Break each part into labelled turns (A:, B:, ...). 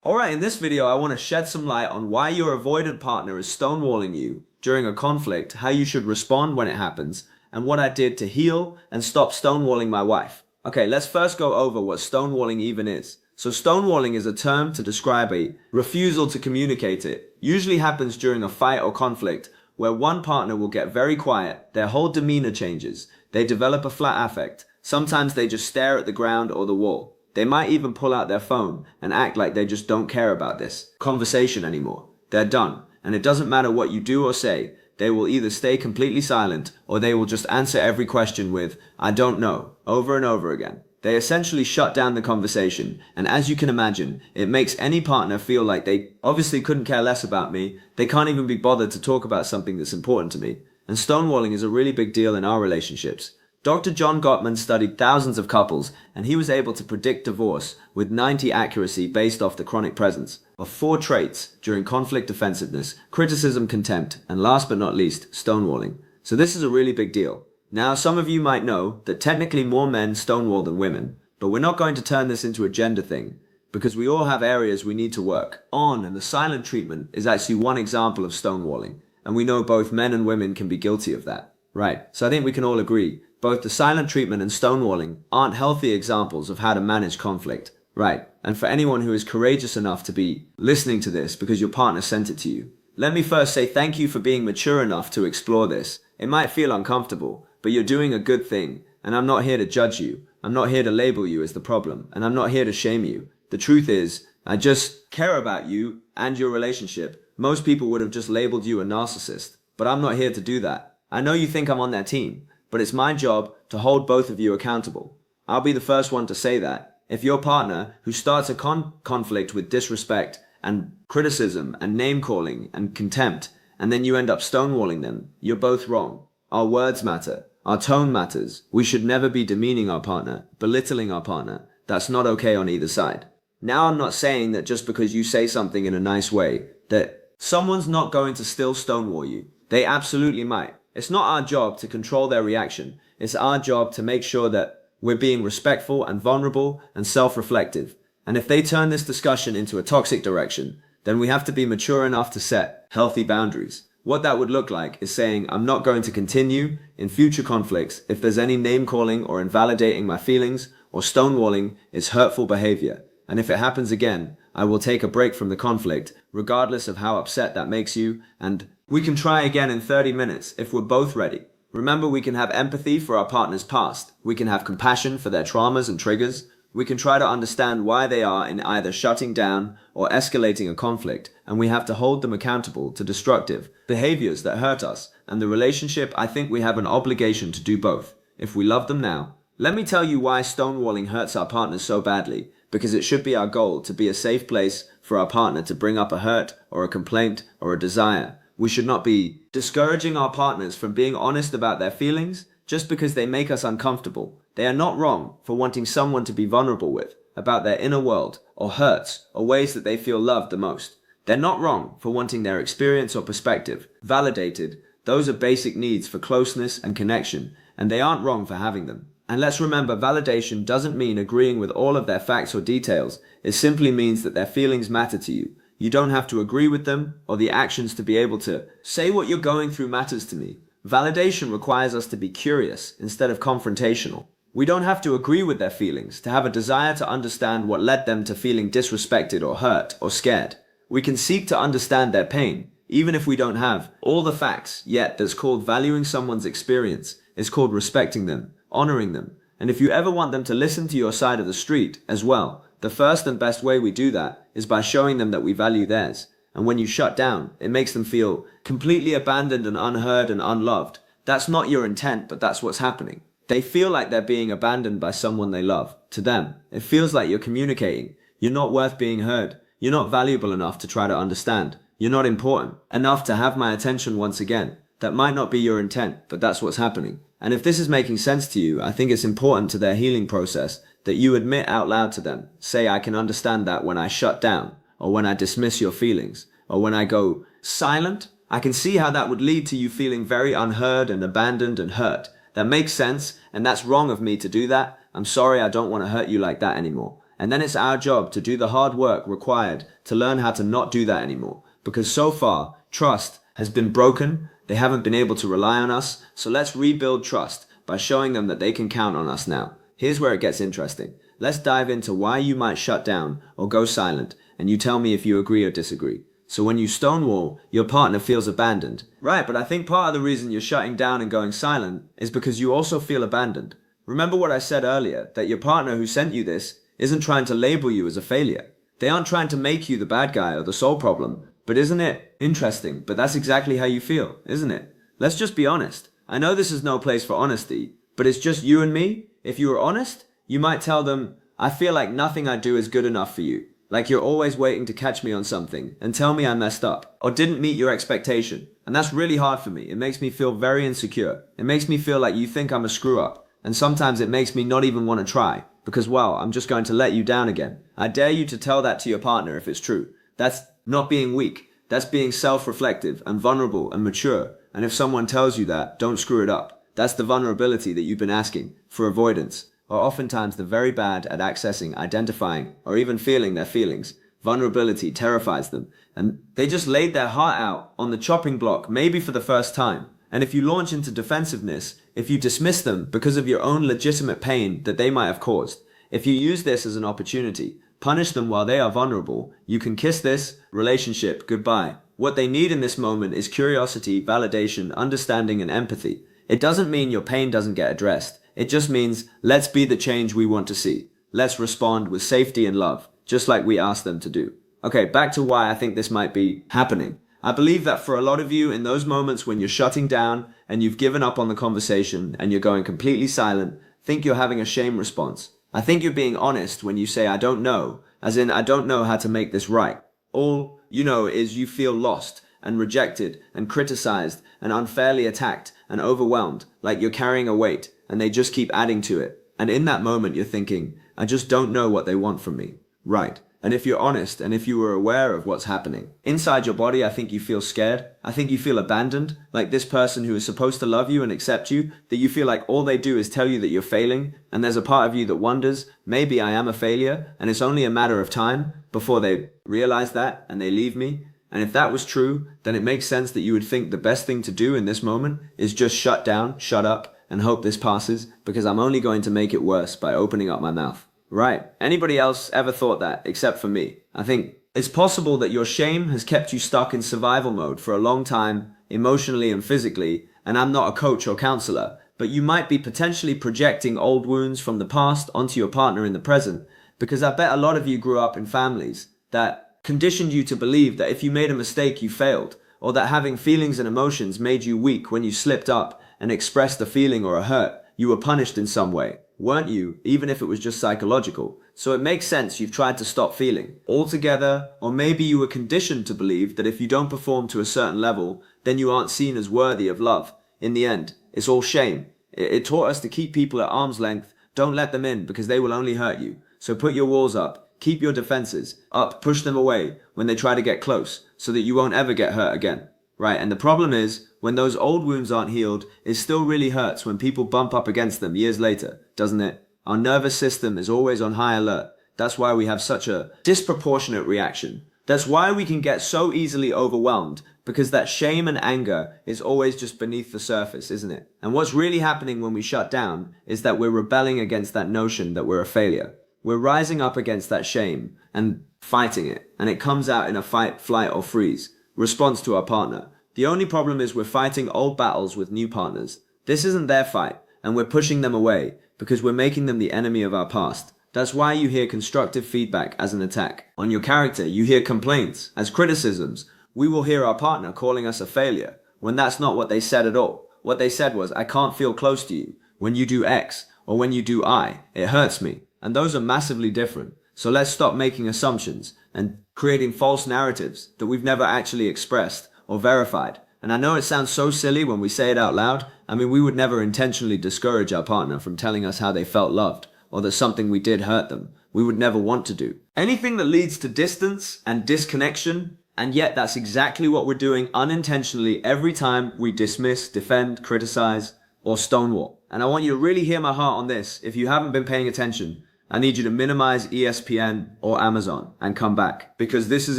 A: Alright, in this video I want to shed some light on why your avoidant partner is stonewalling you during a conflict, how you should respond when it happens, and what I did to heal and stop stonewalling my wife. Okay, let's first go over what stonewalling even is. So stonewalling is a term to describe a refusal to communicate. It usually happens during a fight or conflict where one partner will get very quiet, their whole demeanor changes, they develop a flat affect, sometimes they just stare at the ground or the wall. They might even pull out their phone and act like they just don't care about this conversation anymore. They're done. And it doesn't matter what you do or say, they will either stay completely silent or they will just answer every question with, "I don't know," over and over again. They essentially shut down the conversation, and as you can imagine, it makes any partner feel like they obviously couldn't care less about me, they can't even be bothered to talk about something that's important to me. And stonewalling is a really big deal in our relationships. Dr. John Gottman studied thousands of couples, and he was able to predict divorce with 90% accuracy based off the chronic presence of 4 traits during conflict: defensiveness, criticism, contempt, and last but not least, stonewalling. So this is a really big deal. Now, some of you might know that technically more men stonewall than women, but we're not going to turn this into a gender thing, because we all have areas we need to work on, and the silent treatment is actually one example of stonewalling, and we know both men and women can be guilty of that. Right, so I think we can all agree, both the silent treatment and stonewalling aren't healthy examples of how to manage conflict. Right, and for anyone who is courageous enough to be listening to this because your partner sent it to you, let me first say thank you for being mature enough to explore this. It might feel uncomfortable, but you're doing a good thing, and I'm not here to judge you. I'm not here to label you as the problem, and I'm not here to shame you. The truth is, I just care about you and your relationship. Most people would have just labeled you a narcissist, but I'm not here to do that. I know you think I'm on their team, but it's my job to hold both of you accountable. I'll be the first one to say that. If your partner, who starts a conflict with disrespect and criticism and name-calling and contempt, and then you end up stonewalling them, you're both wrong. Our words matter. Our tone matters. We should never be demeaning our partner, belittling our partner. That's not okay on either side. Now, I'm not saying that just because you say something in a nice way, that someone's not going to still stonewall you. They absolutely might. It's not our job to control their reaction. It's our job to make sure that we're being respectful and vulnerable and self-reflective. And if they turn this discussion into a toxic direction, then we have to be mature enough to set healthy boundaries. What that would look like is saying, I'm not going to continue in future conflicts if there's any name-calling or invalidating my feelings, or stonewalling is hurtful behavior. And if it happens again, I will take a break from the conflict, regardless of how upset that makes you, and we can try again in 30 minutes if we're both ready. Remember, we can have empathy for our partner's past. We can have compassion for their traumas and triggers. We can try to understand why they are in either shutting down or escalating a conflict, and we have to hold them accountable to destructive behaviors that hurt us. And the relationship, I think we have an obligation to do both, if we love them now. Let me tell you why stonewalling hurts our partners so badly, because it should be our goal to be a safe place for our partner to bring up a hurt or a complaint or a desire. We should not be discouraging our partners from being honest about their feelings just because they make us uncomfortable. They are not wrong for wanting someone to be vulnerable with about their inner world or hurts or ways that they feel loved the most. They're not wrong for wanting their experience or perspective validated. Those are basic needs for closeness and connection, and they aren't wrong for having them. And let's remember, validation doesn't mean agreeing with all of their facts or details. It simply means that their feelings matter to you. You don't have to agree with them or the actions to be able to say what you're going through matters to me. Validation requires us to be curious instead of confrontational. We don't have to agree with their feelings to have a desire to understand what led them to feeling disrespected or hurt or scared. We can seek to understand their pain, even if we don't have all the facts, yet that's called valuing someone's experience. It's called respecting them, honoring them. And if you ever want them to listen to your side of the street as well, the first and best way we do that is by showing them that we value theirs. And when you shut down, it makes them feel completely abandoned and unheard and unloved. That's not your intent, but that's what's happening. They feel like they're being abandoned by someone they love. To them, it feels like you're communicating. You're not worth being heard. You're not valuable enough to try to understand. You're not important enough to have my attention once again. That might not be your intent, but that's what's happening. And if this is making sense to you, I think it's important to their healing process that you admit out loud to them. Say, I can understand that when I shut down, or when I dismiss your feelings, or when I go silent. I can see how that would lead to you feeling very unheard and abandoned and hurt. That makes sense, and that's wrong of me to do that. I'm sorry, I don't want to hurt you like that anymore. And then it's our job to do the hard work required to learn how to not do that anymore. Because so far, trust has been broken. They haven't been able to rely on us. So let's rebuild trust by showing them that they can count on us now. Here's where it gets interesting. Let's dive into why you might shut down or go silent, and you tell me if you agree or disagree. So when you stonewall, your partner feels abandoned. Right, but I think part of the reason you're shutting down and going silent is because you also feel abandoned. Remember what I said earlier, that your partner who sent you this isn't trying to label you as a failure. They aren't trying to make you the bad guy or the sole problem. But isn't it interesting? But that's exactly how you feel, isn't it? Let's just be honest. I know this is no place for honesty, but it's just you and me. If you were honest, you might tell them, I feel like nothing I do is good enough for you. Like you're always waiting to catch me on something and tell me I messed up or didn't meet your expectation. And that's really hard for me. It makes me feel very insecure. It makes me feel like you think I'm a screw up. And sometimes it makes me not even want to try because, well, I'm just going to let you down again. I dare you to tell that to your partner if it's true. That's not being weak. That's being self-reflective and vulnerable and mature. And if someone tells you that, don't screw it up. That's the vulnerability that you've been asking for avoidance, or oftentimes they're very bad at accessing, identifying, or even feeling their feelings. Vulnerability terrifies them, and they just laid their heart out on the chopping block, maybe for the first time. And if you launch into defensiveness, if you dismiss them because of your own legitimate pain that they might have caused, if you use this as an opportunity, punish them while they are vulnerable, you can kiss this relationship goodbye. What they need in this moment is curiosity, validation, understanding, and empathy. It doesn't mean your pain doesn't get addressed. It just means, let's be the change we want to see. Let's respond with safety and love, just like we asked them to do. Okay, back to why I think this might be happening. I believe that for a lot of you, in those moments when you're shutting down and you've given up on the conversation and you're going completely silent, think you're having a shame response. I think you're being honest when you say, I don't know, as in, I don't know how to make this right. All you know is you feel lost and rejected and criticized and unfairly attacked and overwhelmed, like you're carrying a weight, and they just keep adding to it. And in that moment, you're thinking, I just don't know what they want from me. Right. And if you're honest, and if you were aware of what's happening, inside your body, I think you feel scared. I think you feel abandoned, like this person who is supposed to love you and accept you, that you feel like all they do is tell you that you're failing, and there's a part of you that wonders, maybe I am a failure, and it's only a matter of time before they realize that, and they leave me. And if that was true, then it makes sense that you would think the best thing to do in this moment is just shut down, shut up, and hope this passes, because I'm only going to make it worse by opening up my mouth. Right. Anybody else ever thought that, except for me? I think it's possible that your shame has kept you stuck in survival mode for a long time, emotionally and physically, and I'm not a coach or counselor, but you might be potentially projecting old wounds from the past onto your partner in the present, because I bet a lot of you grew up in families that conditioned you to believe that if you made a mistake, you failed, or that having feelings and emotions made you weak when you slipped up and expressed a feeling or a hurt, you were punished in some way. Weren't you, even if it was just psychological? So it makes sense you've tried to stop feeling altogether, or maybe you were conditioned to believe that if you don't perform to a certain level, then you aren't seen as worthy of love. In the end, it's all shame. It taught us to keep people at arm's length. Don't let them in because they will only hurt you. So put your walls up, keep your defenses up, push them away when they try to get close so that you won't ever get hurt again. Right, and the problem is, when those old wounds aren't healed, it still really hurts when people bump up against them years later, doesn't it? Our nervous system is always on high alert. That's why we have such a disproportionate reaction. That's why we can get so easily overwhelmed, because that shame and anger is always just beneath the surface, isn't it? And what's really happening when we shut down is that we're rebelling against that notion that we're a failure. We're rising up against that shame and fighting it, and it comes out in a fight, flight, or freeze response to our partner. The only problem is we're fighting old battles with new partners. This isn't their fight, and we're pushing them away because we're making them the enemy of our past. That's why you hear constructive feedback as an attack on your character. You hear complaints as criticisms. We will hear our partner calling us a failure when that's not what they said at all. What they said was, I can't feel close to you when you do X or when you do I. It hurts me. And those are massively different. So let's stop making assumptions and creating false narratives that we've never actually expressed or verified. And I know it sounds so silly when we say it out loud. I mean, we would never intentionally discourage our partner from telling us how they felt loved or that something we did hurt them. We would never want to do anything that leads to distance and disconnection. And yet that's exactly what we're doing unintentionally every time we dismiss, defend, criticize, or stonewall. And I want you to really hear my heart on this if you haven't been paying attention. I need you to minimize ESPN or Amazon and come back. Because this is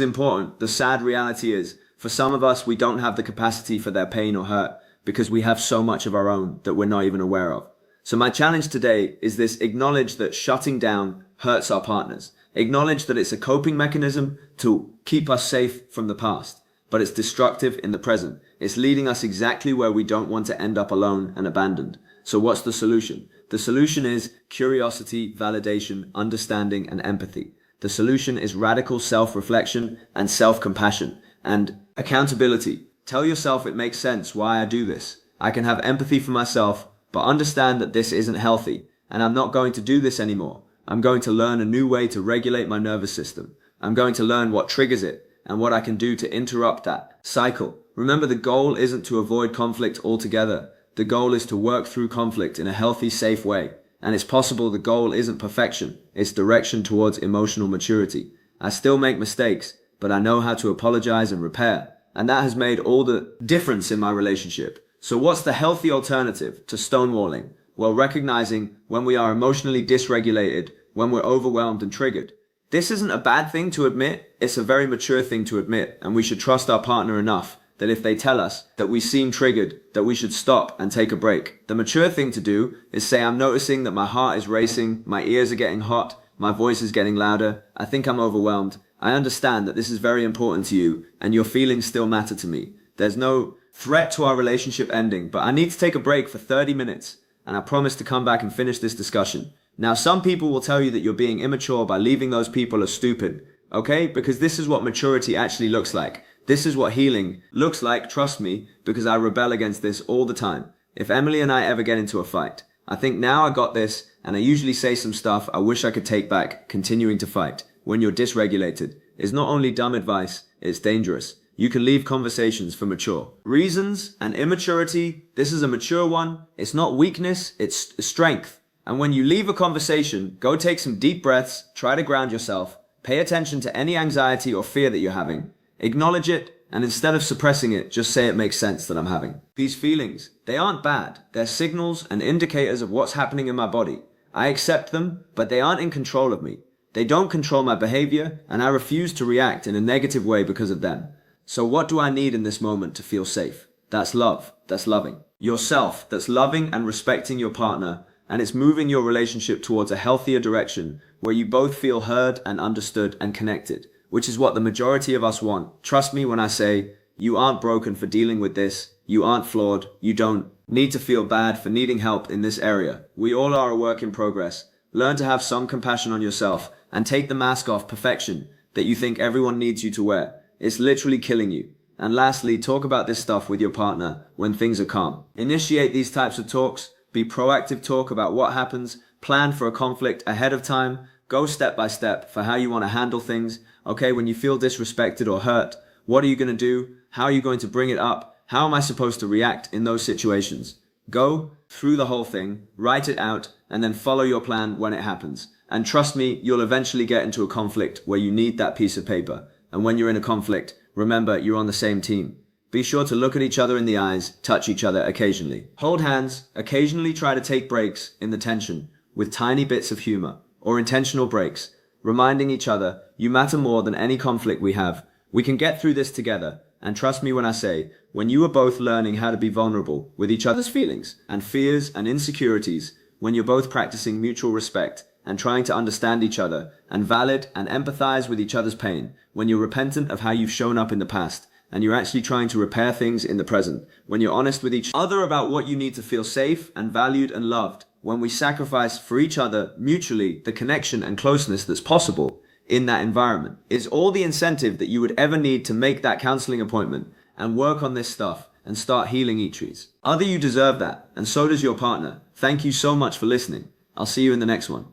A: important. The sad reality is, for some of us, we don't have the capacity for their pain or hurt because we have so much of our own that we're not even aware of. So my challenge today is this: acknowledge that shutting down hurts our partners. Acknowledge that it's a coping mechanism to keep us safe from the past, but it's destructive in the present. It's leading us exactly where we don't want to end up alone and abandoned. So what's the solution? The solution is curiosity, validation, understanding, and empathy. The solution is radical self-reflection and self-compassion and accountability. Tell yourself it makes sense why I do this. I can have empathy for myself, but understand that this isn't healthy, and I'm not going to do this anymore. I'm going to learn a new way to regulate my nervous system. I'm going to learn what triggers it and what I can do to interrupt that cycle. Remember, the goal isn't to avoid conflict altogether. The goal is to work through conflict in a healthy, safe way. And it's possible the goal isn't perfection. It's direction towards emotional maturity. I still make mistakes, but I know how to apologize and repair. And that has made all the difference in my relationship. So what's the healthy alternative to stonewalling? Well, recognizing when we are emotionally dysregulated, when we're overwhelmed and triggered. This isn't a bad thing to admit. It's a very mature thing to admit. And we should trust our partner enough that if they tell us that we seem triggered, that we should stop and take a break. The mature thing to do is say, I'm noticing that my heart is racing, my ears are getting hot, my voice is getting louder, I think I'm overwhelmed. I understand that this is very important to you and your feelings still matter to me. There's no threat to our relationship ending, but I need to take a break for 30 minutes and I promise to come back and finish this discussion. Now, some people will tell you that you're being immature by leaving those people as stupid, okay? Because this is what maturity actually looks like. This is what healing looks like, trust me, because I rebel against this all the time. If Emily and I ever get into a fight, I think now I got this, and I usually say some stuff I wish I could take back, continuing to fight. When you're dysregulated, it's not only dumb advice, it's dangerous. You can leave conversations for mature reasons, and immaturity, this is a mature one. It's not weakness, it's strength. And when you leave a conversation, go take some deep breaths, try to ground yourself, pay attention to any anxiety or fear that you're having. Acknowledge it, and instead of suppressing it, just say it makes sense that I'm having these feelings. They aren't bad. They're signals and indicators of what's happening in my body. I accept them, but they aren't in control of me. They don't control my behavior, and I refuse to react in a negative way because of them. So what do I need in this moment to feel safe? That's love. That's loving yourself. That's loving and respecting your partner, and it's moving your relationship towards a healthier direction where you both feel heard and understood and connected, which is what the majority of us want. Trust me when I say you aren't broken for dealing with this. You aren't flawed. You don't need to feel bad for needing help in this area. We all are a work in progress. Learn to have some compassion on yourself and take the mask off perfection that you think everyone needs you to wear. It's literally killing you. And lastly, talk about this stuff with your partner when things are calm. Initiate these types of talks. Be proactive. Talk about what happens. Plan for a conflict ahead of time. Go step by step for how you want to handle things. Okay, when you feel disrespected or hurt, what are you going to do? How are you going to bring it up? How am I supposed to react in those situations? Go through the whole thing, write it out, and then follow your plan when it happens. And trust me, you'll eventually get into a conflict where you need that piece of paper. And when you're in a conflict, remember you're on the same team. Be sure to look at each other in the eyes, touch each other occasionally. Hold hands, occasionally try to take breaks in the tension with tiny bits of humor or intentional breaks, reminding each other you matter more than any conflict we have. We can get through this together. And trust me when I say, when you are both learning how to be vulnerable with each other's feelings and fears and insecurities, when you're both practicing mutual respect and trying to understand each other and valid and empathize with each other's pain, when you're repentant of how you've shown up in the past and you're actually trying to repair things in the present, when you're honest with each other about what you need to feel safe and valued and loved, when we sacrifice for each other mutually the connection and closeness that's possible in that environment, is all the incentive that you would ever need to make that counseling appointment and work on this stuff and start healing each other. You deserve that, and so does your partner. Thank you so much for listening. I'll see you in the next one.